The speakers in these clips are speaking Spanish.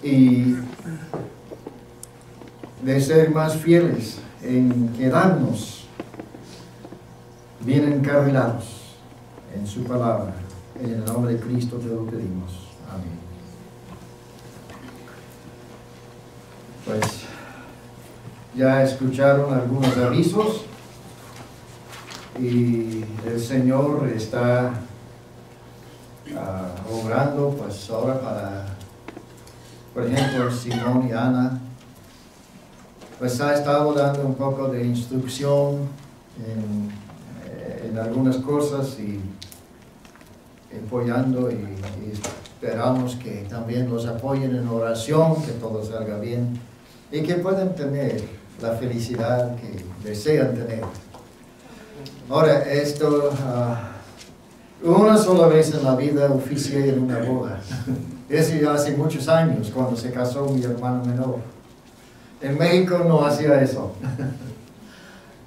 y de ser más fieles en quedarnos bien encarrilados en su palabra. En el nombre de Cristo te lo pedimos. Amén. Pues ya escucharon algunos avisos y el Señor está obrando pues ahora para, por ejemplo, Simón y Ana. Pues ha estado dando un poco de instrucción en algunas cosas y apoyando y esperamos que también los apoyen en oración, que todo salga bien y que puedan tener la felicidad que desean tener. Ahora, esto, una sola vez en la vida oficié en una boda. Eso ya hace muchos años, cuando se casó mi hermano menor. En México no hacía eso.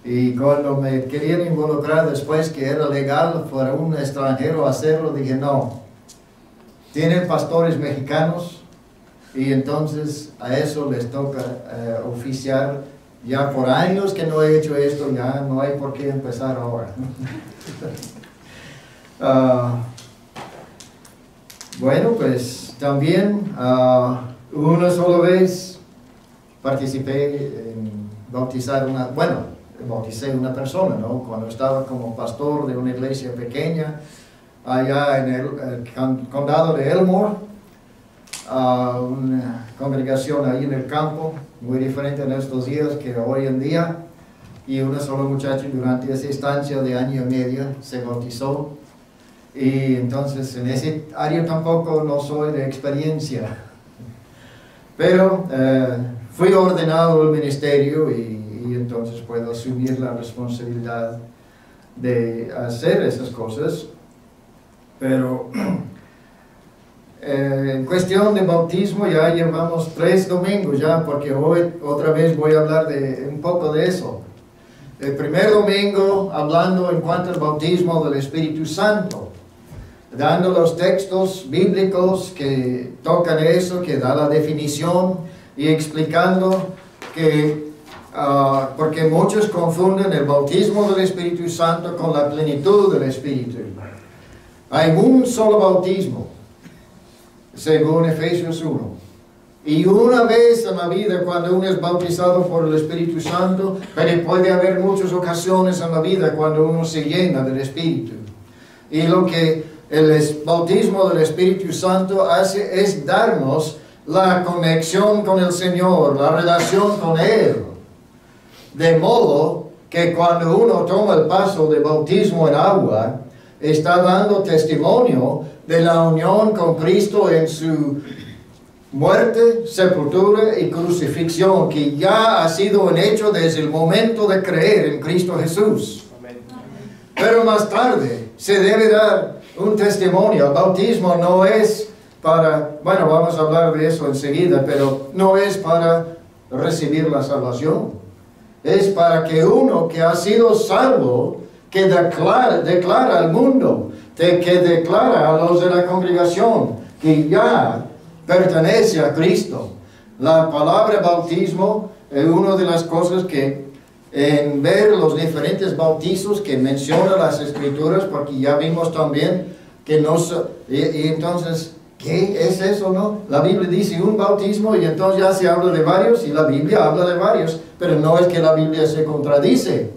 Y cuando me querían involucrar después que era legal para un extranjero hacerlo, dije no. Tienen pastores mexicanos y entonces a eso les toca oficiar. Ya por años que no he hecho esto, ya no hay por qué empezar ahora. Bueno, pues también una sola vez participé en bautizar bauticé una persona, ¿no? Cuando estaba como pastor de una iglesia pequeña allá en el condado de Elmore, una congregación ahí en el campo, muy diferente en estos días que hoy en día, y una sola muchacha durante esa estancia de año y medio se bautizó, y entonces en ese área tampoco no soy de experiencia, pero fui ordenado al ministerio y entonces puedo asumir la responsabilidad de hacer esas cosas. Pero en cuestión de bautismo ya llevamos 3 domingos ya, porque hoy otra vez voy a hablar de un poco de eso. El primer domingo hablando en cuanto al bautismo del Espíritu Santo, dando los textos bíblicos que tocan eso, que da la definición, y explicando que, porque muchos confunden el bautismo del Espíritu Santo con la plenitud del Espíritu. Hay un solo bautismo, según Efesios 1. Y una vez en la vida cuando uno es bautizado por el Espíritu Santo, pero puede haber muchas ocasiones en la vida cuando uno se llena del Espíritu. Y lo que el bautismo del Espíritu Santo hace es darnos la conexión con el Señor, la relación con Él. De modo que cuando uno toma el paso de bautismo en agua, está dando testimonio de la unión con Cristo en su muerte, sepultura y crucifixión, que ya ha sido un hecho desde el momento de creer en Cristo Jesús. Amén. Pero más tarde se debe dar un testimonio. El bautismo no es para, bueno, vamos a hablar de eso enseguida, pero no es para recibir la salvación. Es para que uno que ha sido salvo, que declara al mundo, que declara a los de la congregación, que ya pertenece a Cristo. La palabra bautismo es una de las cosas que en ver los diferentes bautizos que menciona las Escrituras, porque ya vimos también que y entonces, ¿qué es eso, no? La Biblia dice un bautismo y entonces ya se habla de varios y la Biblia habla de varios, pero no es que la Biblia se contradice.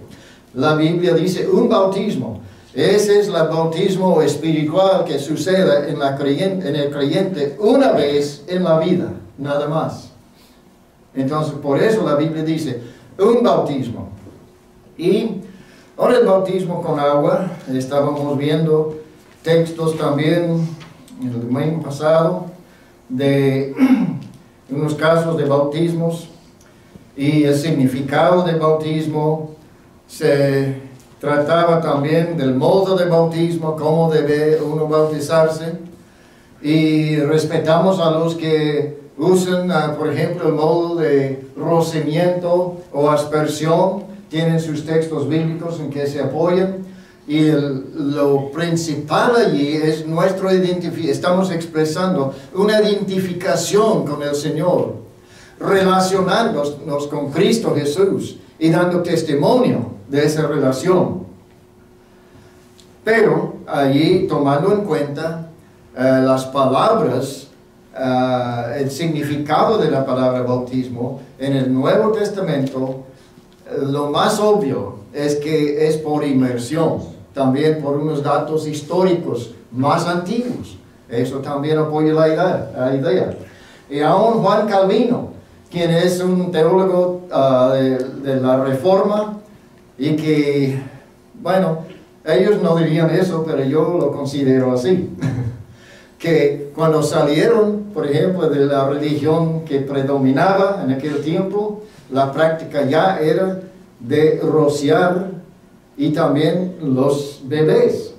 La Biblia dice un bautismo. Ese es el bautismo espiritual que sucede en el creyente una vez en la vida, nada más. Entonces, por eso la Biblia dice un bautismo. Y ahora el bautismo con agua, estábamos viendo textos también en el domingo pasado de unos casos de bautismos y el significado del bautismo. Se trataba también del modo de bautismo, cómo debe uno bautizarse, y respetamos a los que usan, por ejemplo, el modo de rocimiento o aspersión. Tienen sus textos bíblicos en que se apoyan, Y lo principal allí es nuestra identificación. Estamos expresando una identificación con el Señor, relacionándonos con Cristo Jesús y dando testimonio de esa relación. Pero allí, tomando en cuenta las palabras, el significado de la palabra bautismo, en el Nuevo Testamento, lo más obvio es que es por inmersión. También por unos datos históricos más antiguos. Eso también apoya la idea. Y aún Juan Calvino, quien es un teólogo de la Reforma, y que, bueno, ellos no dirían eso, pero yo lo considero así. Que cuando salieron, por ejemplo, de la religión que predominaba en aquel tiempo, la práctica ya era de rociar y también los bebés.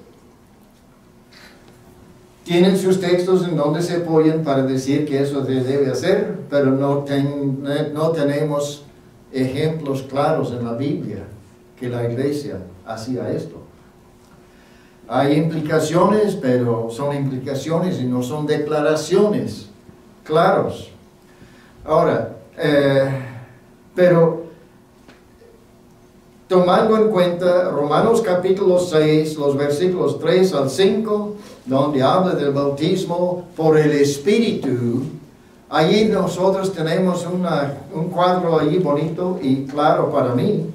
Tienen sus textos en donde se apoyan para decir que eso se debe hacer, pero no tenemos ejemplos claros en la Biblia que la iglesia hacía esto. Hay implicaciones, pero son implicaciones y no son declaraciones claros. Ahora, pero tomando en cuenta Romanos capítulo 6, los versículos 3 al 5, donde habla del bautismo por el Espíritu, allí nosotros tenemos un cuadro allí bonito y claro para mí,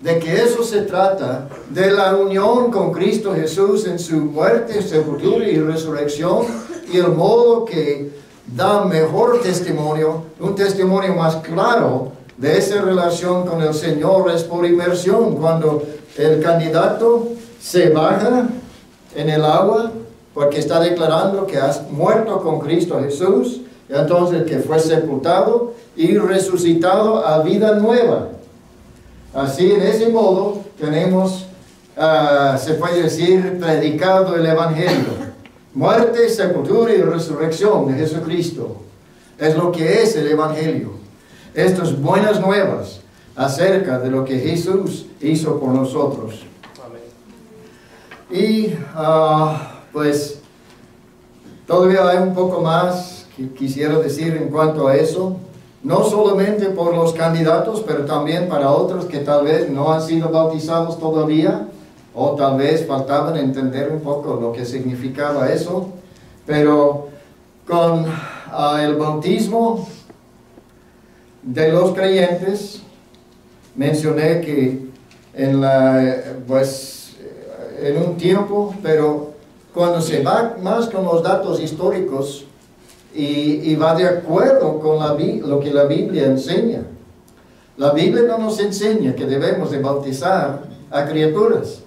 de que eso se trata de la unión con Cristo Jesús en su muerte, sepultura y resurrección, y el modo que da mejor testimonio, un testimonio más claro de esa relación con el Señor es por inmersión. Cuando el candidato se baja en el agua porque está declarando que has muerto con Cristo Jesús, y entonces que fue sepultado y resucitado a vida nueva. Así, en ese modo, tenemos, se puede decir, predicado el Evangelio. Muerte, sepultura y resurrección de Jesucristo. Es lo que es el Evangelio. Estas buenas nuevas acerca de lo que Jesús hizo por nosotros. Y pues todavía hay un poco más que quisiera decir en cuanto a eso. No solamente por los candidatos, pero también para otros que tal vez no han sido bautizados todavía, o tal vez faltaban entender un poco lo que significaba eso. Pero con el bautismo de los creyentes, mencioné que en un tiempo, pero cuando se va más con los datos históricos y va de acuerdo con lo que la Biblia enseña. La Biblia no nos enseña que debemos de bautizar a criaturas.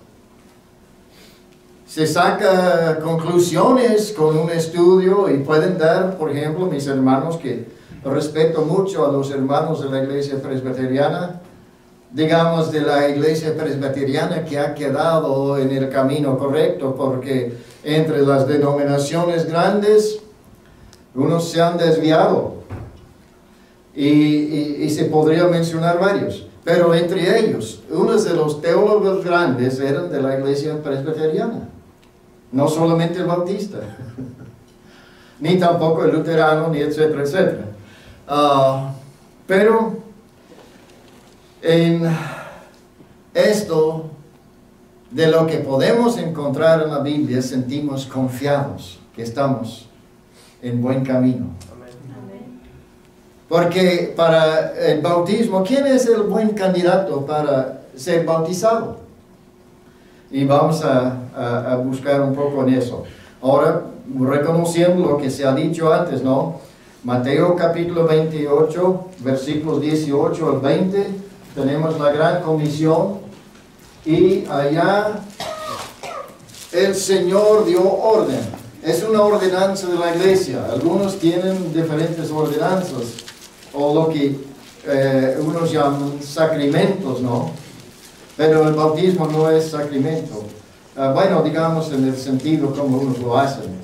Se saca conclusiones con un estudio y pueden dar, por ejemplo, mis hermanos, que respeto mucho a los hermanos de la iglesia presbiteriana, digamos de la iglesia presbiteriana que ha quedado en el camino correcto, porque entre las denominaciones grandes, unos se han desviado y se podría mencionar varios, pero entre ellos, unos de los teólogos grandes eran de la iglesia presbiteriana, no solamente el bautista, ni tampoco el luterano, ni etcétera, etcétera. Pero en esto de lo que podemos encontrar en la Biblia, sentimos confiados que estamos en buen camino. Porque para el bautismo, ¿quién es el buen candidato para ser bautizado? Y vamos a buscar un poco en eso. Ahora, reconociendo lo que se ha dicho antes, ¿no? Mateo capítulo 28, versículos 18 al 20, tenemos la gran comisión, y allá el Señor dio orden. Es una ordenanza de la iglesia. Algunos tienen diferentes ordenanzas, o lo que unos llaman sacramentos, ¿no? Pero el bautismo no es sacramento. Bueno, digamos en el sentido como unos lo hacen.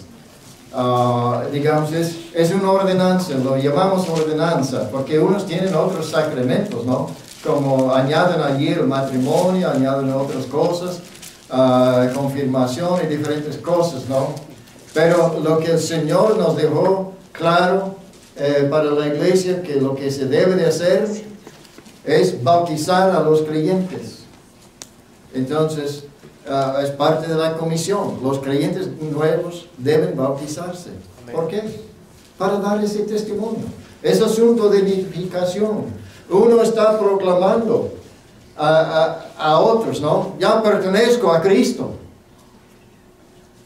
Digamos, es una ordenanza, lo llamamos ordenanza, porque unos tienen otros sacramentos, ¿no? Como añaden allí el matrimonio, añaden otras cosas, confirmación y diferentes cosas, ¿no? Pero lo que el Señor nos dejó claro para la iglesia, que lo que se debe de hacer es bautizar a los creyentes. Entonces, es parte de la comisión. Los creyentes nuevos deben bautizarse. ¿Por qué? Para dar ese testimonio. Es asunto de edificación. Uno está proclamando a otros, ¿no? Ya pertenezco a Cristo.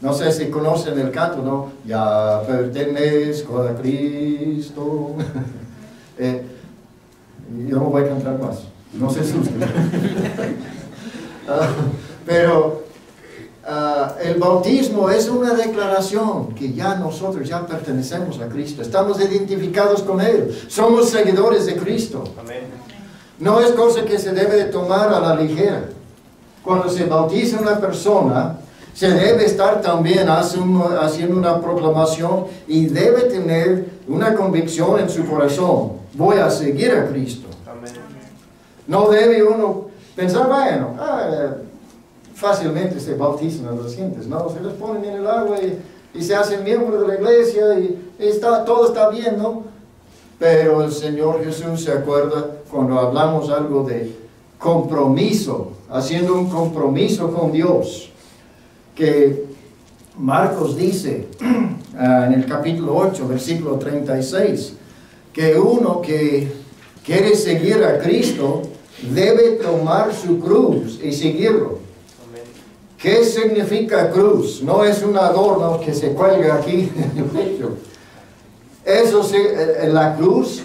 No sé si conocen el canto, ¿no? Ya pertenezco a Cristo. Yo no voy a cantar más. No se asusten. Pero el bautismo es una declaración que ya nosotros ya pertenecemos a Cristo. Estamos identificados con Él. Somos seguidores de Cristo. Amén. No es cosa que se debe de tomar a la ligera. Cuando se bautiza una persona, se debe estar también haciendo una proclamación y debe tener una convicción en su corazón. Voy a seguir a Cristo. Amén. No debe uno pensar, bueno, fácilmente se bautizan a los gentes, ¿no? Se les ponen en el agua y se hacen miembros de la iglesia y todo está bien, ¿no? Pero el Señor Jesús se acuerda cuando hablamos algo de compromiso, haciendo un compromiso con Dios, que Marcos dice en el capítulo 8, versículo 36, que uno que quiere seguir a Cristo debe tomar su cruz y seguirlo. ¿Qué significa cruz? No es un adorno que se cuelga aquí en el pecho. Eso sí, la cruz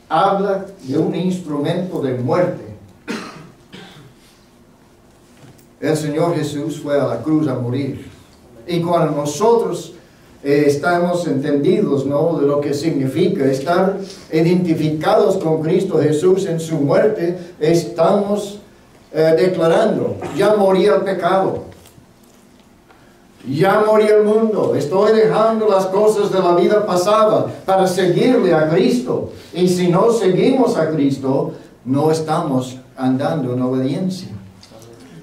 habla de un instrumento de muerte. El Señor Jesús fue a la cruz a morir. Y cuando nosotros estamos entendidos, ¿no?, de lo que significa estar identificados con Cristo Jesús en su muerte, estamos declarando, ya morí el pecado, ya morí el mundo, estoy dejando las cosas de la vida pasada para seguirle a Cristo. Y si no seguimos a Cristo, no estamos andando en obediencia.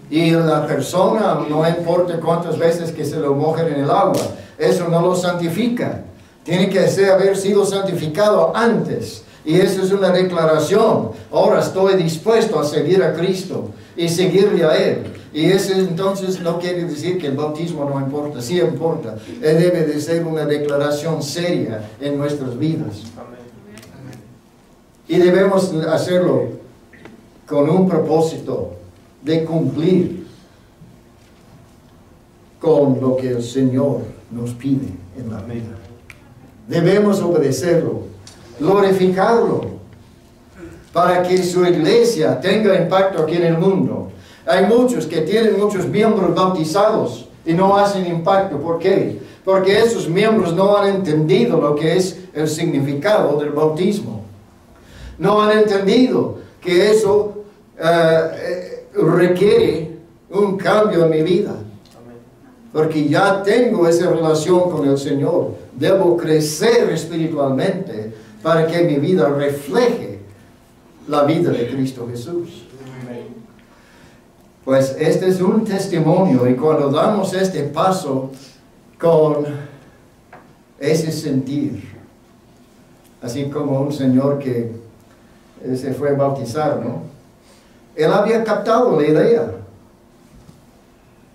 Y la persona, no importa cuántas veces que se lo mojen en el agua, eso no lo santifica. Tiene que haber sido santificado antes. Y eso es una declaración. Ahora estoy dispuesto a seguir a Cristo y seguirle a Él. Y eso entonces no quiere decir que el bautismo no importa. Sí importa. Él debe de ser una declaración seria en nuestras vidas. Y debemos hacerlo con un propósito de cumplir con lo que el Señor nos pide en la vida. Debemos obedecerlo, glorificarlo, para que su iglesia tenga impacto aquí en el mundo. Hay muchos que tienen muchos miembros bautizados y no hacen impacto. ¿Por qué? Porque esos miembros no han entendido lo que es el significado del bautismo. No han entendido que eso requiere un cambio en mi vida. Porque ya tengo esa relación con el Señor. Debo crecer espiritualmente para que mi vida refleje la vida de Cristo Jesús. Pues este es un testimonio, y cuando damos este paso con ese sentir, así como un señor que se fue a bautizar, ¿no? Él había captado la idea.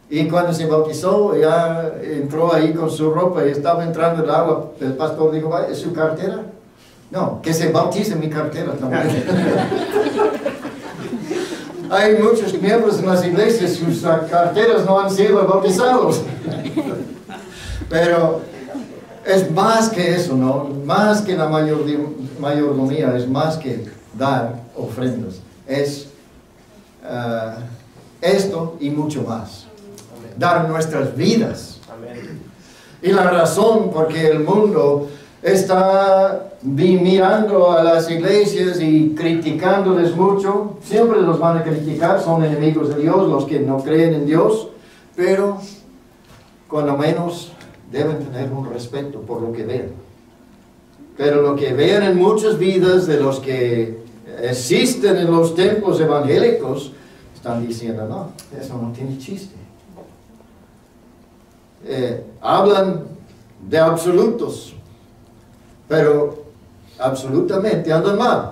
Y cuando se bautizó, ya entró ahí con su ropa y estaba entrando el agua. El pastor dijo, ¿es su cartera? No, que se bautice mi cartera también. Hay muchos miembros en las iglesias, sus carteras no han sido bautizados. Pero es más que eso, ¿no? Más que la mayordomía, es más que dar ofrendas. Es esto y mucho más. Dar nuestras vidas. Amén. Y la razón por que el mundo está mirando a las iglesias y criticándoles mucho, siempre los van a criticar, son enemigos de Dios, los que no creen en Dios, pero cuando menos deben tener un respeto por lo que ven. Pero lo que vean en muchas vidas de los que existen en los templos evangélicos, están diciendo, no, eso no tiene chiste. hablan de absolutos, pero absolutamente andan mal.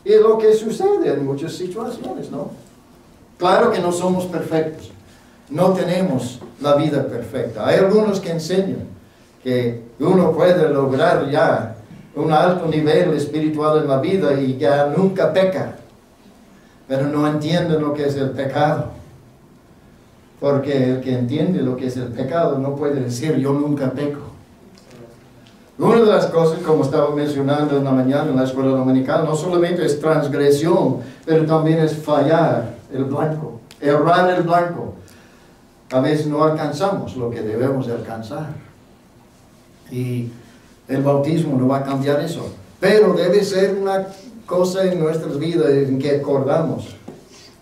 Y es lo que sucede en muchas situaciones, ¿no? Claro que no somos perfectos, no tenemos la vida perfecta. Hay algunos que enseñan que uno puede lograr ya un alto nivel espiritual en la vida y ya nunca peca, pero no entienden lo que es el pecado. Porque el que entiende lo que es el pecado no puede decir yo nunca peco. Una de las cosas, como estaba mencionando en la mañana en la escuela dominical, no solamente es transgresión, pero también es fallar el blanco, errar el blanco. A veces no alcanzamos lo que debemos de alcanzar. Y el bautismo no va a cambiar eso. Pero debe ser una cosa en nuestras vidas en que acordamos.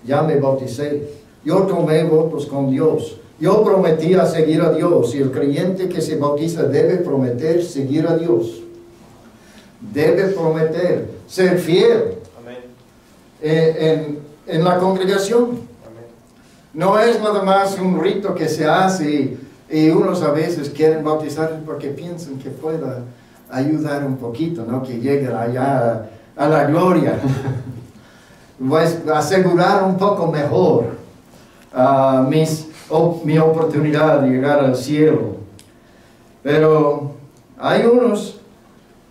Ya me bauticé. Yo tomé votos con Dios. Yo prometí a seguir a Dios. Y el creyente que se bautiza debe prometer seguir a Dios. Debe prometer ser fiel. En la congregación. Amén. No es nada más un rito que se hace y unos a veces quieren bautizar porque piensan que pueda ayudar un poquito, ¿no? Que lleguen allá a la gloria. Pues asegurar un poco mejor mi oportunidad de llegar al cielo. Pero hay unos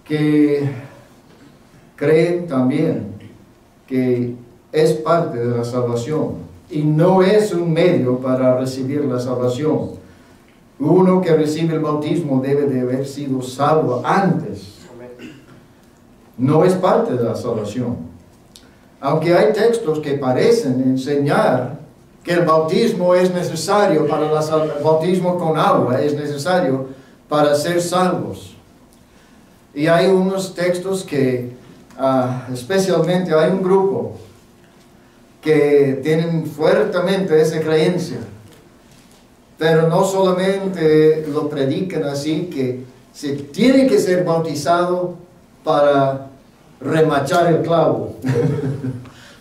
que creen también que es parte de la salvación y no es un medio para recibir la salvación. Uno que recibe el bautismo debe de haber sido salvo antes. No es parte de la salvación. Aunque hay textos que parecen enseñar que el bautismo es necesario para el bautismo con agua es necesario para ser salvos. Y hay unos textos que, especialmente hay un grupo que tienen fuertemente esa creencia. Pero no solamente lo predican así, que se tiene que ser bautizado para remachar el clavo.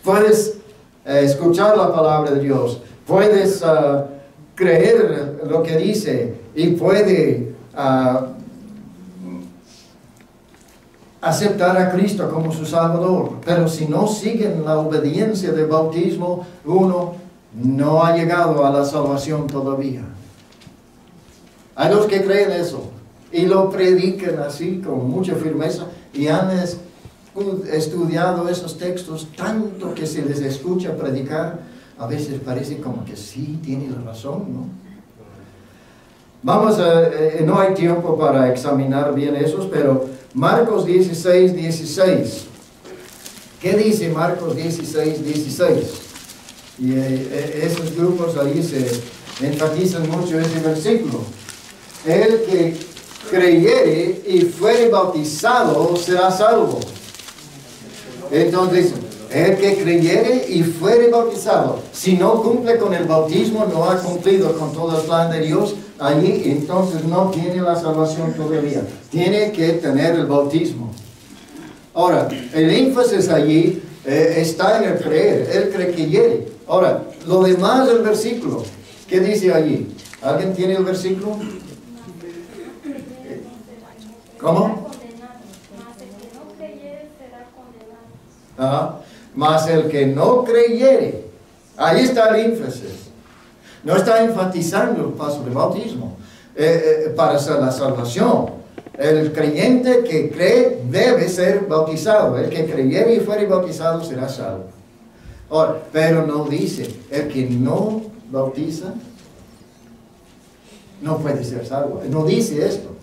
Puedes escuchar la palabra de Dios, puedes creer lo que dice y puedes aceptar a Cristo como su Salvador. Pero si no siguen la obediencia del bautismo, uno no ha llegado a la salvación todavía. Hay los que creen eso y lo predican así con mucha firmeza y han estudiado esos textos tanto que se les escucha predicar, a veces parece como que sí, tiene la razón, ¿no? Vamos no hay tiempo para examinar bien esos, pero Marcos 16, 16. ¿Qué dice Marcos 16, 16? Y esos grupos ahí se enfatizan mucho ese versículo. El que creyere y fuere bautizado será salvo. Entonces, el que creyere y fuere bautizado, si no cumple con el bautismo, no ha cumplido con todo el plan de Dios, allí entonces no tiene la salvación todavía. Tiene que tener el bautismo. Ahora, el énfasis allí está en el creer, el creyere. Ahora, lo demás del versículo, ¿qué dice allí? ¿Alguien tiene el versículo? ¿Cómo? Mas el que no creyere, ahí está el énfasis. No está enfatizando el paso del bautismo para la salvación. El creyente que cree debe ser bautizado. El que creyere y fuere bautizado será salvo. Ahora, pero no dice, el que no bautiza no puede ser salvo. No dice esto.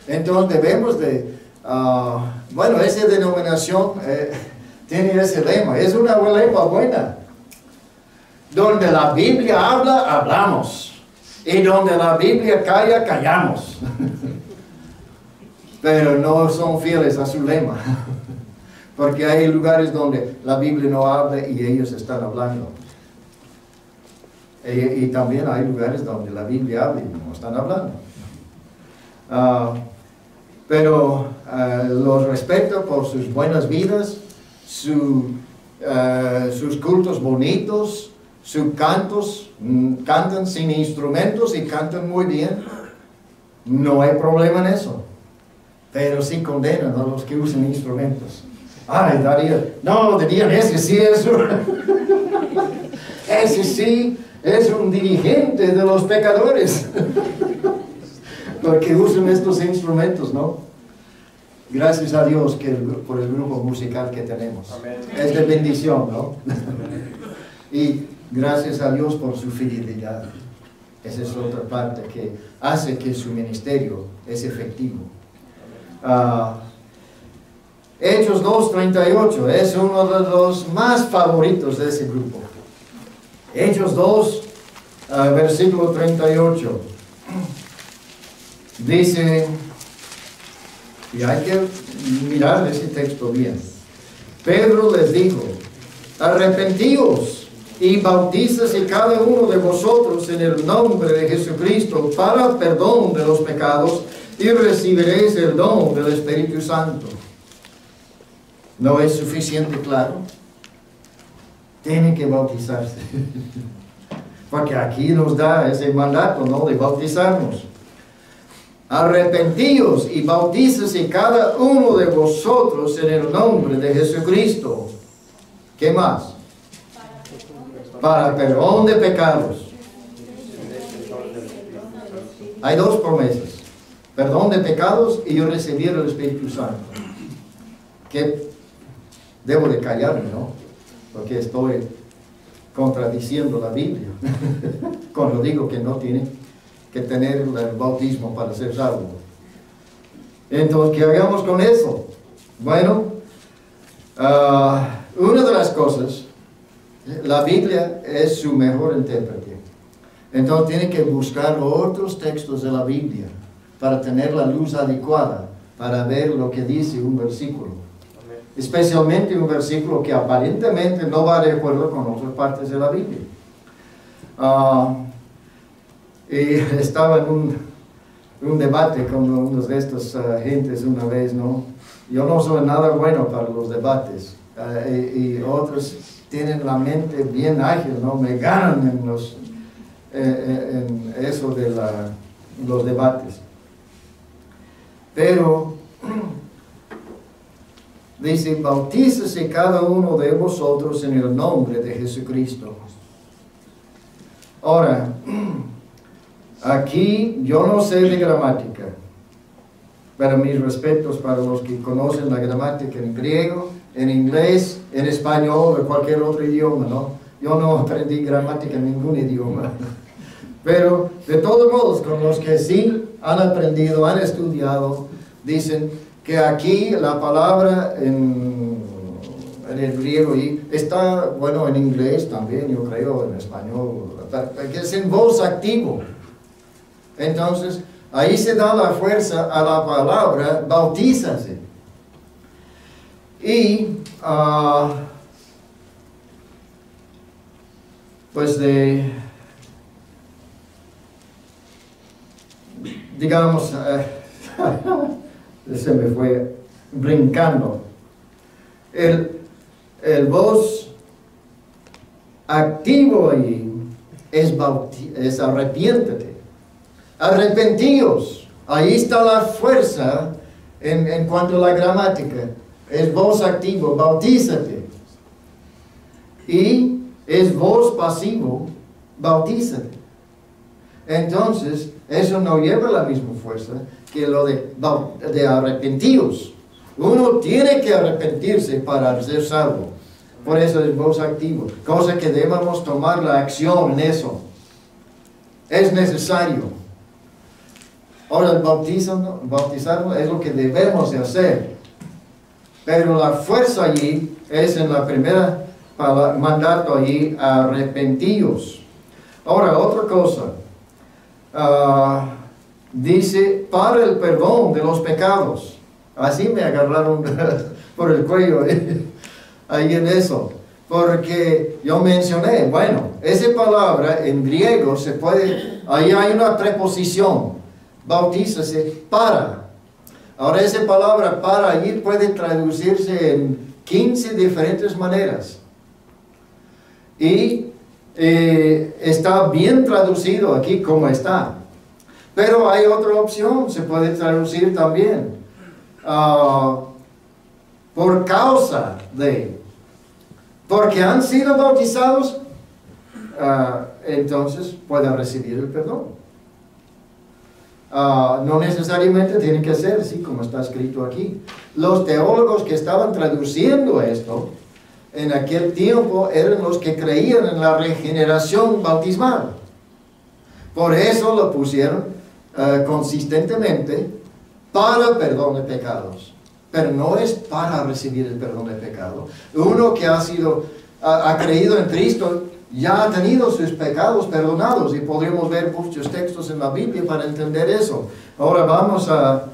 Entonces debemos de, bueno, esa denominación tiene ese lema. Es una lema buena. Donde la Biblia habla, hablamos. Y donde la Biblia calla, callamos. Pero no son fieles a su lema. Porque hay lugares donde la Biblia no habla y ellos están hablando. Y también hay lugares donde la Biblia habla y no están hablando. Pero los respeto por sus buenas vidas, sus cultos bonitos, sus cantos, cantan sin instrumentos y cantan muy bien, no hay problema en eso. Pero sí condenan a los que usan instrumentos. Ay, dirían, ese sí ese sí es un dirigente de los pecadores. Porque usan estos instrumentos, ¿no? Gracias a Dios por el grupo musical que tenemos. Amén. Es de bendición, ¿no? Y gracias a Dios por su fidelidad. Esa es otra parte que hace que su ministerio es efectivo. Hechos 2:38 es uno de los más favoritos de ese grupo. Hechos 2, versículo 38. Dice, y hay que mirar ese texto bien. Pedro les dijo, arrepentíos y bautízase cada uno de vosotros en el nombre de Jesucristo para perdón de los pecados y recibiréis el don del Espíritu Santo. ¿No es suficiente claro? Tienen que bautizarse. Porque aquí nos da ese mandato, ¿no? De bautizarnos. Arrepentíos y bautízase cada uno de vosotros en el nombre de Jesucristo. ¿Qué más? Para perdón de pecados. Hay dos promesas. Perdón de pecados y recibir el Espíritu Santo. Que debo de callarme, ¿no? Porque estoy contradiciendo la Biblia. Cuando digo que no tiene que tener el bautismo para ser salvo. Entonces, ¿qué hagamos con eso? Bueno, una de las cosas, la Biblia es su mejor intérprete. Entonces, tiene que buscar otros textos de la Biblia para tener la luz adecuada, para ver lo que dice un versículo. Especialmente un versículo que aparentemente no va de acuerdo con otras partes de la Biblia. Y estaba en un debate con unos de estos gentes una vez, ¿no? Yo no soy nada bueno para los debates. Y otros tienen la mente bien ágil, ¿no? Me ganan en eso de los debates. Pero dice, bautícese cada uno de vosotros en el nombre de Jesucristo. Ahora, aquí yo no sé de gramática, pero mis respetos para los que conocen la gramática en griego, en inglés, en español o en cualquier otro idioma, ¿no? Yo no aprendí gramática en ningún idioma. Pero, de todos modos, con los que sí han aprendido, han estudiado, dicen que aquí la palabra en el griego y está, bueno, en inglés también, yo creo, en español, que es en voz activo. Entonces, ahí se da la fuerza a la palabra, bautízase. Y, pues digamos, se me fue brincando. El voz activo ahí es arrepiéntete. Arrepentíos. Ahí está la fuerza en cuanto a la gramática. Es voz activo, bautízate. Y es voz pasivo, bautízate. Entonces, eso no lleva la misma fuerza que lo de arrepentíos. Uno tiene que arrepentirse para ser salvo. Por eso es voz activo. Cosa que debemos tomar la acción en eso. Es necesario. Ahora el bautizarnos es lo que debemos de hacer. Pero la fuerza allí es en la primera mandato allí, arrepentíos. Ahora, otra cosa. Dice, para el perdón de los pecados. Así me agarraron por el cuello ahí en eso. Porque yo mencioné, bueno, esa palabra en griego se puede, ahí hay una preposición, bautízase para. Ahora esa palabra para allí puede traducirse en 15 diferentes maneras. Y está bien traducido aquí como está. Pero hay otra opción, se puede traducir también. Por causa de. Porque han sido bautizados, entonces pueden recibir el perdón. No necesariamente tiene que ser así como está escrito aquí. Los teólogos que estaban traduciendo esto en aquel tiempo eran los que creían en la regeneración bautismal. Por eso lo pusieron consistentemente para perdón de pecados. Pero no es para recibir el perdón de pecado. Uno que ha creído en Cristo ya ha tenido sus pecados perdonados, y podríamos ver muchos textos en la Biblia para entender eso. Ahora vamos a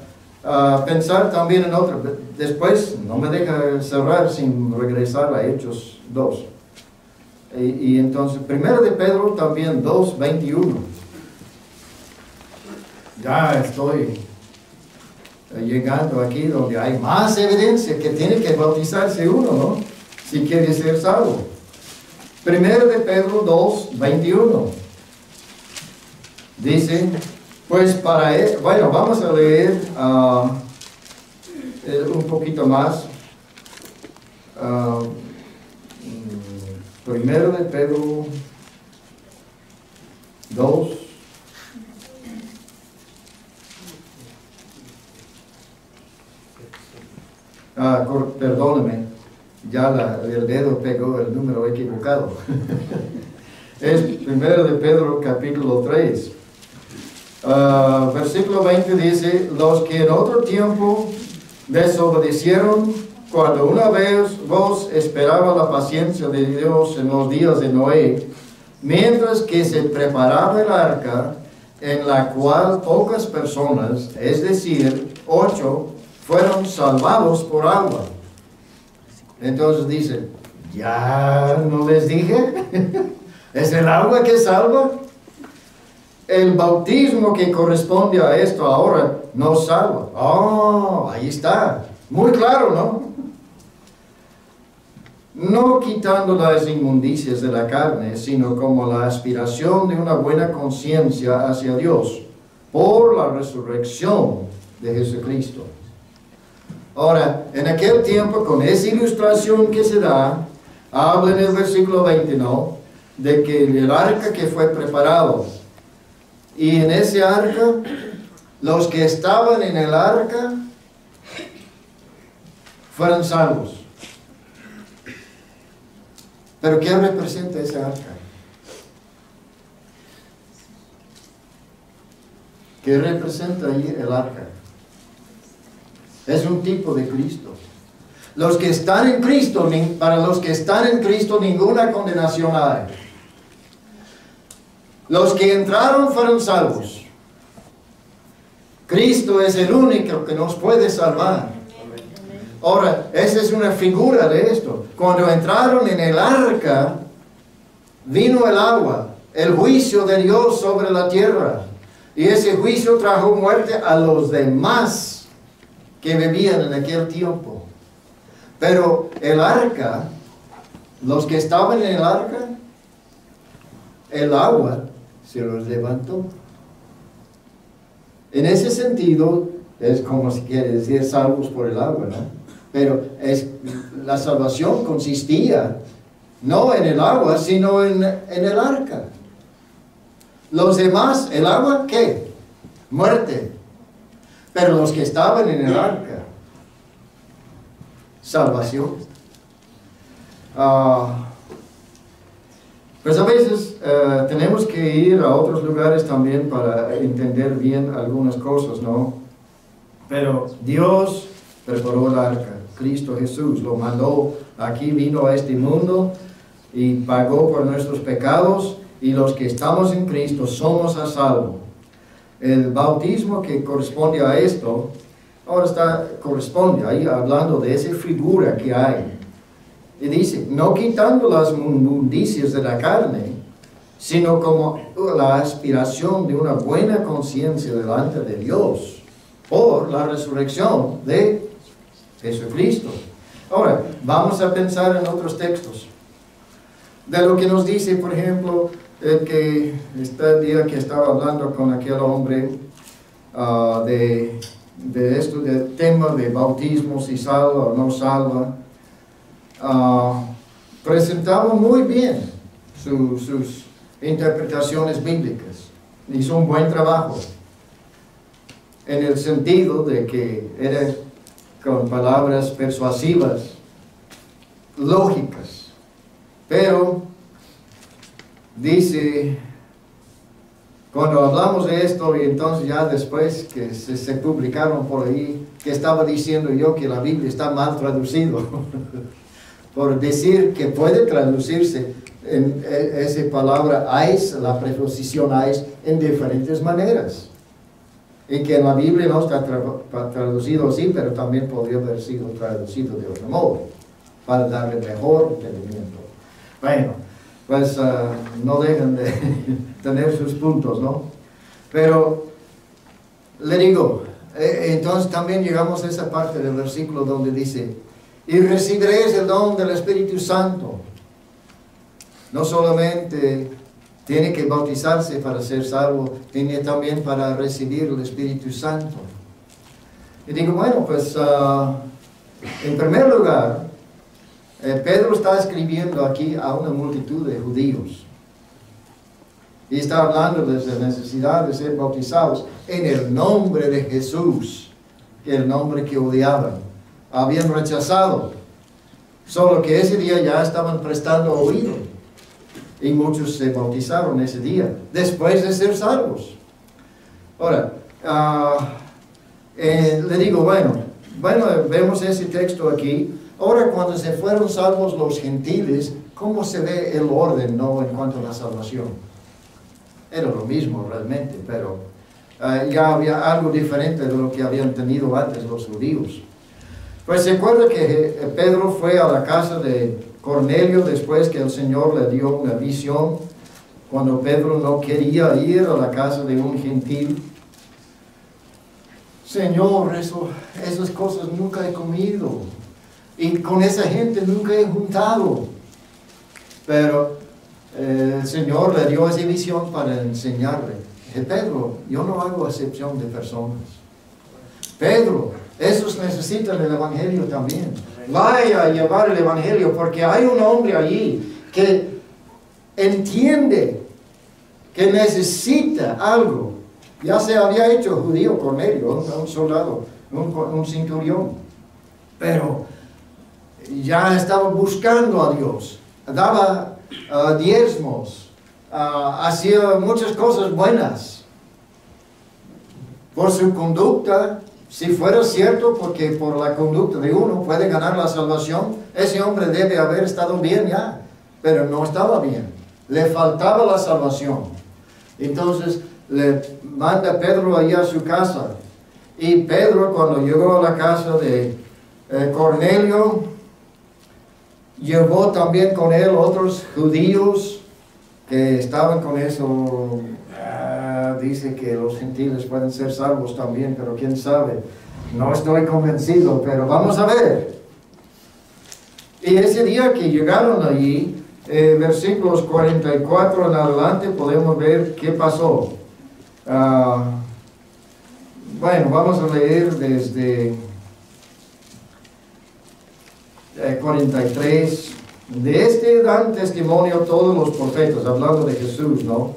pensar también en otro. Después, no me deja cerrar sin regresar a Hechos 2. Y entonces, 1 de Pedro también 2:21. Ya estoy llegando aquí donde hay más evidencia que tiene que bautizarse uno, ¿no? Si quiere ser salvo. 1 de Pedro 2:21. Dice, pues bueno, vamos a leer un poquito más. 1 de Pedro 2. Perdóneme, ya el dedo pegó el número equivocado. Es 1 de Pedro capítulo 3. Versículo 20 dice, los que en otro tiempo desobedecieron, cuando una vez vos esperaba la paciencia de Dios en los días de Noé, mientras que se preparaba el arca, en la cual pocas personas, es decir, 8, fueron salvados por agua. Entonces dice, ¿ya no les dije? ¿Es el agua que salva? El bautismo que corresponde a esto ahora no salva. Oh, ahí está. Muy claro, ¿no? No quitando las inmundicias de la carne, sino como la aspiración de una buena conciencia hacia Dios, por la resurrección de Jesucristo. Ahora, en aquel tiempo, con esa ilustración que se da, habla en el versículo 20, ¿no? De que el arca que fue preparado, y en ese arca, los que estaban en el arca, fueron salvos. ¿Pero qué representa ese arca? ¿Qué representa ahí el arca? Es un tipo de Cristo. Los que están en Cristo, para los que están en Cristo, ninguna condenación hay. Los que entraron fueron salvos. Cristo es el único que nos puede salvar. Ahora, esa es una figura de esto. Cuando entraron en el arca, vino el agua, el juicio de Dios sobre la tierra. Y ese juicio trajo muerte a los demás que vivían en aquel tiempo. Pero el arca, los que estaban en el arca, el agua se los levantó. En ese sentido, es como si quiere decir salvos por el agua, ¿no? Pero la salvación consistía no en el agua, sino en el arca. Los demás, el agua, ¿qué? Muerte. Pero los que estaban en el arca, salvación. Pues a veces tenemos que ir a otros lugares también para entender bien algunas cosas, ¿no? Pero Dios preparó el arca. Cristo Jesús lo mandó aquí, vino a este mundo y pagó por nuestros pecados, y los que estamos en Cristo somos a salvo. El bautismo que corresponde a esto, ahora corresponde ahí hablando de esa figura que hay. Y dice, no quitando las inmundicias de la carne, sino como la aspiración de una buena conciencia delante de Dios, por la resurrección de Jesucristo. Ahora, vamos a pensar en otros textos. de lo que nos dice, por ejemplo, el día que estaba hablando con aquel hombre de esto, del tema de bautismo, si salva o no salva, presentaba muy bien sus interpretaciones bíblicas. Hizo un buen trabajo, en el sentido de que era con palabras persuasivas, lógicas, pero dice, cuando hablamos de esto, y entonces ya después que se publicaron por ahí, que estaba diciendo yo que la Biblia está mal traducido, por decir que puede traducirse en esa palabra ais, la preposición ais, en diferentes maneras. Y que en la Biblia no está traducido así, pero también podría haber sido traducido de otro modo, para darle mejor entendimiento. Bueno, pues no dejan de tener sus puntos, ¿no? Pero, le digo, entonces también llegamos a esa parte del versículo donde dice, y recibiréis el don del Espíritu Santo. No solamente tiene que bautizarse para ser salvo, tiene también para recibir el Espíritu Santo. Y digo, bueno, pues en primer lugar, Pedro está escribiendo aquí a una multitud de judíos. Y está hablando de la necesidad de ser bautizados en el nombre de Jesús, el nombre que odiaban, habían rechazado. Solo que ese día ya estaban prestando oído. Y muchos se bautizaron ese día, después de ser salvos. Ahora, le digo, bueno, vemos ese texto aquí. Ahora, cuando se fueron salvos los gentiles, ¿cómo se ve el orden, no, en cuanto a la salvación? Era lo mismo realmente, pero ya había algo diferente de lo que habían tenido antes los judíos. Pues se acuerda que Pedro fue a la casa de Cornelio después que el Señor le dio una visión, cuando Pedro no quería ir a la casa de un gentil. Señor, esas cosas nunca he comido, y con esa gente nunca he juntado. Pero el Señor le dio esa visión para enseñarle. Dije, Pedro, yo no hago excepción de personas. Pedro, esos necesitan el Evangelio también. Vaya a llevar el Evangelio, porque hay un hombre allí que entiende que necesita algo. Ya se había hecho judío Cornelio, un soldado, un centurión, pero ya estaba buscando a Dios, daba diezmos, hacía muchas cosas buenas. Por su conducta, si fuera cierto, porque por la conducta de uno puede ganar la salvación, ese hombre debe haber estado bien ya, pero no estaba bien, le faltaba la salvación. Entonces le manda Pedro allá a su casa, y Pedro, cuando llegó a la casa de Cornelio, llevó también con él otros judíos que estaban con eso. Dice que los gentiles pueden ser salvos también, pero quién sabe, no estoy convencido, pero vamos a ver. Y ese día que llegaron allí, versículos 44 en adelante, podemos ver qué pasó. Bueno, vamos a leer desde 43. De este dan testimonio todos los profetas, hablando de Jesús, ¿no?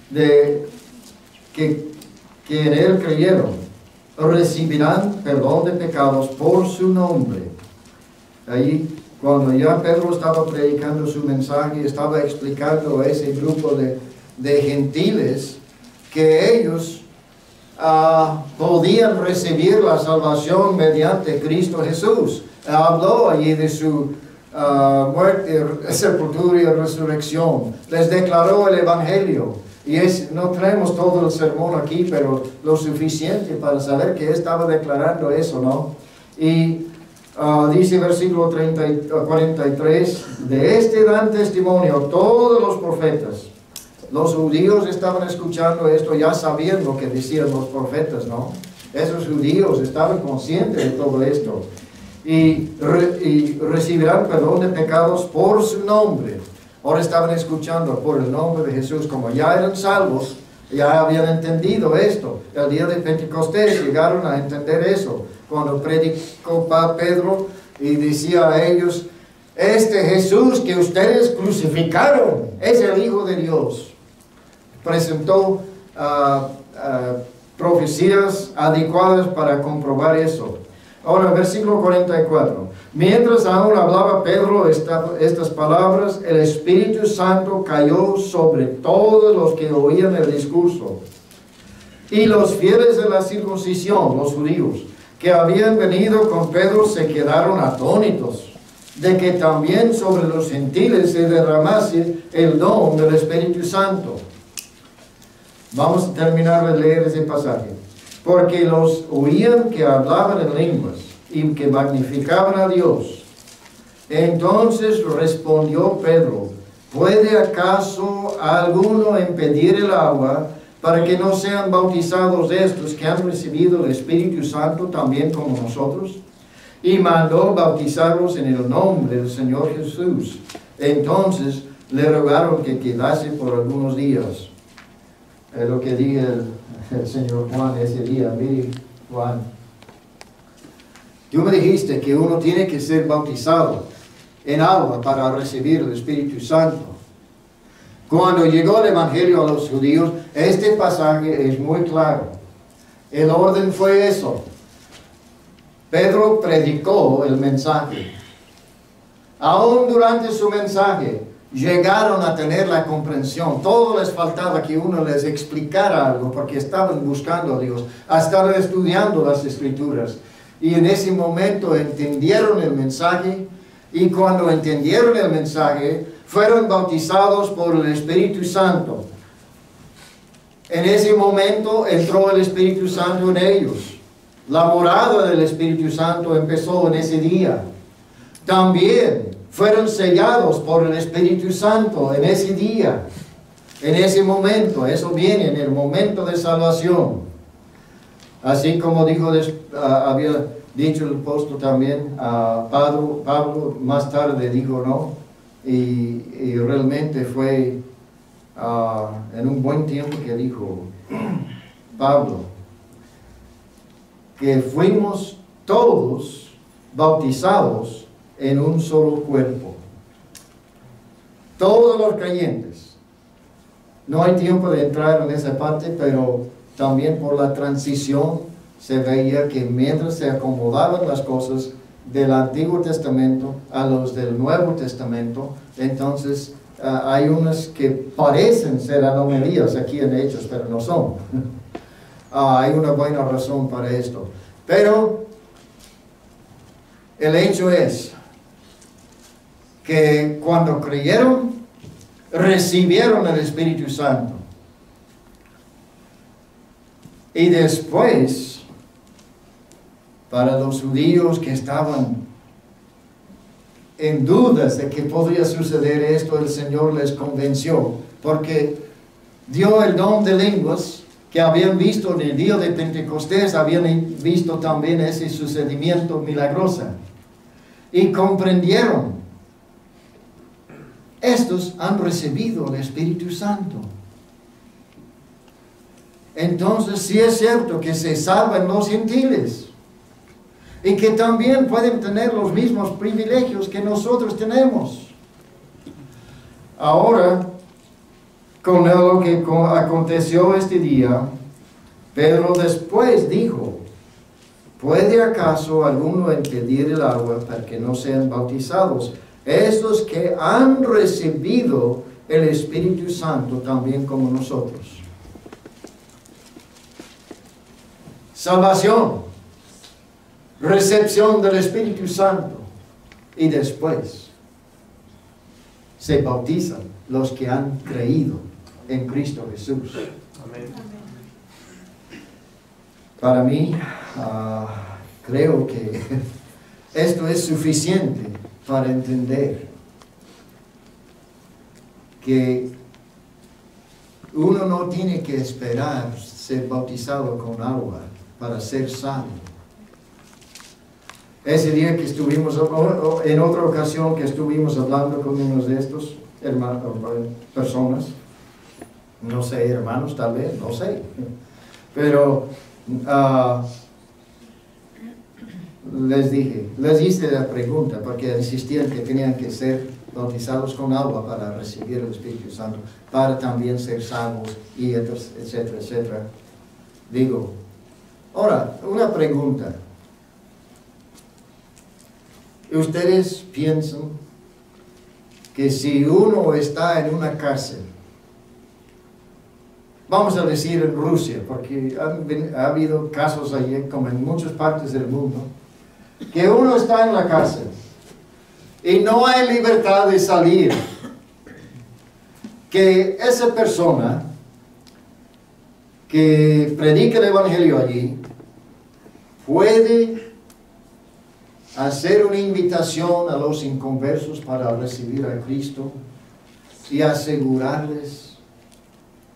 De que en Él creyeron, recibirán perdón de pecados por su nombre. Ahí, cuando ya Pedro estaba predicando su mensaje, estaba explicando a ese grupo de gentiles que ellos podían recibir la salvación mediante Cristo Jesús. Habló allí de su muerte, sepultura y resurrección. Les declaró el Evangelio. Y no traemos todo el sermón aquí, pero lo suficiente para saber que estaba declarando eso, ¿no? Y dice versículo 43, de este dan testimonio todos los profetas. Los judíos estaban escuchando esto, ya sabían lo que decían los profetas, ¿no? Esos judíos estaban conscientes de todo esto. Y recibirán perdón de pecados por su nombre. Ahora estaban escuchando por el nombre de Jesús, como ya eran salvos, ya habían entendido esto. El día de Pentecostés llegaron a entender eso. Cuando predicó Pedro y decía a ellos, este Jesús que ustedes crucificaron es el Hijo de Dios. Presentó profecías adecuadas para comprobar eso. Ahora, versículo 44. Mientras aún hablaba Pedro estas palabras, el Espíritu Santo cayó sobre todos los que oían el discurso. Y los fieles de la circuncisión, los judíos, que habían venido con Pedro, se quedaron atónitos de que también sobre los gentiles se derramase el don del Espíritu Santo. Vamos a terminar de leer ese pasaje. Porque los oían que hablaban en lenguas y que magnificaban a Dios. Entonces respondió Pedro, ¿puede acaso alguno impedir el agua para que no sean bautizados estos que han recibido el Espíritu Santo también como nosotros? Y mandó bautizarlos en el nombre del Señor Jesús. Entonces le rogaron que quedase por algunos días. Es lo que dice el Señor Juan ese día. Mire, Juan, tú me dijiste que uno tiene que ser bautizado en agua para recibir el Espíritu Santo. Cuando llegó el Evangelio a los judíos, este pasaje es muy claro. El orden fue eso. Pedro predicó el mensaje. Aún durante su mensaje, llegaron a tener la comprensión. Todo les faltaba que uno les explicara algo, porque estaban buscando a Dios, estaban estudiando las Escrituras. Y en ese momento entendieron el mensaje, y cuando entendieron el mensaje, fueron bautizados por el Espíritu Santo. En ese momento entró el Espíritu Santo en ellos. La morada del Espíritu Santo empezó en ese día. También fueron sellados por el Espíritu Santo en ese día, en ese momento. Eso viene en el momento de salvación. Así como había dicho el apóstol también, Pablo más tarde dijo no, y realmente fue en un buen tiempo que dijo Pablo, que fuimos todos bautizados en un solo cuerpo. Todos los creyentes. No hay tiempo de entrar en esa parte, pero también por la transición se veía que mientras se acomodaban las cosas del Antiguo Testamento a los del Nuevo Testamento, entonces hay unas que parecen ser anomalías aquí en Hechos, pero no son. Hay una buena razón para esto. Pero el hecho es que cuando creyeron, recibieron el Espíritu Santo. Y después, para los judíos que estaban en dudas de que podría suceder esto, el Señor les convenció, porque dio el don de lenguas que habían visto en el día de Pentecostés, habían visto también ese sucedimiento milagroso. Y comprendieron, estos han recibido el Espíritu Santo. Entonces sí es cierto que se salvan los gentiles. Y que también pueden tener los mismos privilegios que nosotros tenemos. Ahora, con lo que aconteció este día, Pedro después dijo, ¿puede acaso alguno impedir el agua para que no sean bautizados? Estos que han recibido el Espíritu Santo también como nosotros. Salvación, recepción del Espíritu Santo, y después se bautizan los que han creído en Cristo Jesús. Amén. Para mí, creo que esto es suficiente para entender que uno no tiene que esperar ser bautizado con agua para ser salvo. Ese día que estuvimos, en otra ocasión que estuvimos hablando con unos de estos, personas, no sé, hermanos tal vez, no sé, pero les hice la pregunta porque insistían que tenían que ser bautizados con agua para recibir el Espíritu Santo, para también ser salvos, y etcétera, etcétera. Digo, ahora, una pregunta. ¿Ustedes piensan que si uno está en una cárcel, vamos a decir en Rusia, porque ha habido casos allí, como en muchas partes del mundo, que uno está en la cárcel y no hay libertad de salir, que esa persona que predica el Evangelio allí puede hacer una invitación a los inconversos para recibir a Cristo y asegurarles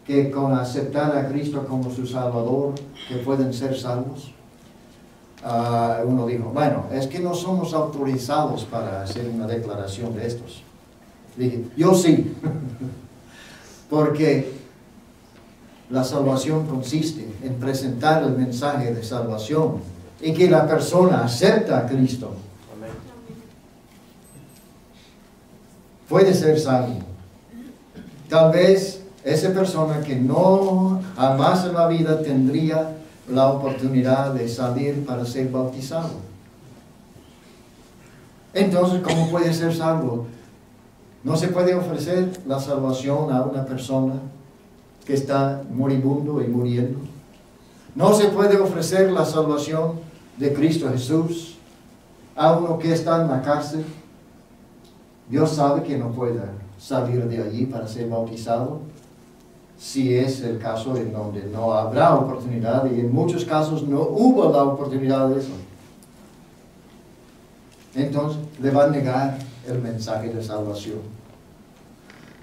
que con aceptar a Cristo como su Salvador, que pueden ser salvos? Uno dijo, bueno, es que no somos autorizados para hacer una declaración de estos. Dije, yo sí, porque la salvación consiste en presentar el mensaje de salvación y que la persona acepta a Cristo. Amén. Puede ser salvo. Tal vez esa persona que no jamás en la vida tendría la oportunidad de salir para ser bautizado. Entonces, ¿cómo puede ser salvo? No se puede ofrecer la salvación a una persona que está moribundo y muriendo. No se puede ofrecer la salvación de Cristo Jesús a uno que está en la cárcel. Dios sabe que no pueda salir de allí para ser bautizado, si es el caso en donde no habrá oportunidad, y en muchos casos no hubo la oportunidad de eso. Entonces le va a negar el mensaje de salvación.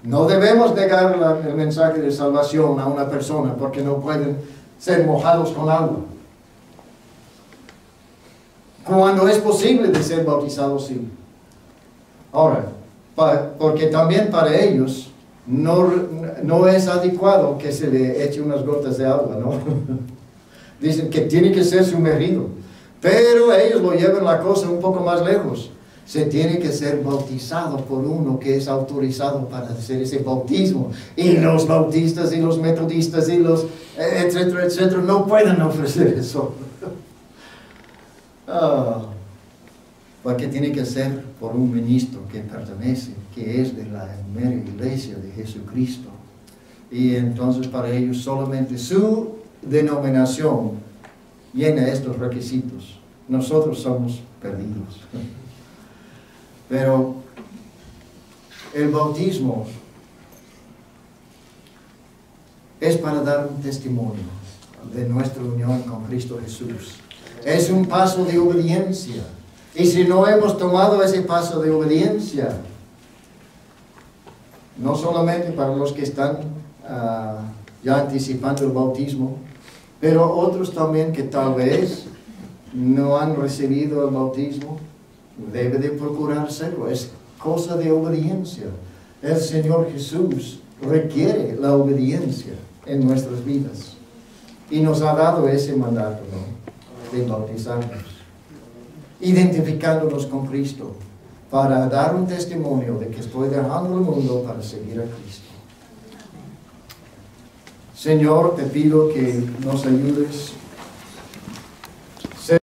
No debemos negar el mensaje de salvación a una persona porque no pueden ser mojados con agua. Cuando es posible de ser bautizados, sí. Ahora, porque también para ellos no es adecuado que se le eche unas gotas de agua, ¿no? Dicen que tiene que ser sumergido. Pero ellos lo llevan la cosa un poco más lejos. Se tiene que ser bautizado por uno que es autorizado para hacer ese bautismo. Y los bautistas y los metodistas y los etcétera, etcétera, no pueden ofrecer eso. Porque tiene que ser por un ministro que pertenece, que es de la mera iglesia de Jesucristo. Y entonces para ellos solamente su denominación llena estos requisitos. Nosotros somos perdidos. Pero el bautismo es para dar un testimonio de nuestra unión con Cristo Jesús. Es un paso de obediencia. Y si no hemos tomado ese paso de obediencia, no solamente para los que están ya anticipando el bautismo, pero otros también que tal vez no han recibido el bautismo, debe de procurárselo. Es cosa de obediencia. El Señor Jesús requiere la obediencia en nuestras vidas. Y nos ha dado ese mandato, ¿no?, de bautizarnos, identificándonos con Cristo, para dar un testimonio de que estoy dejando el mundo para seguir a Cristo. Señor, te pido que nos ayudes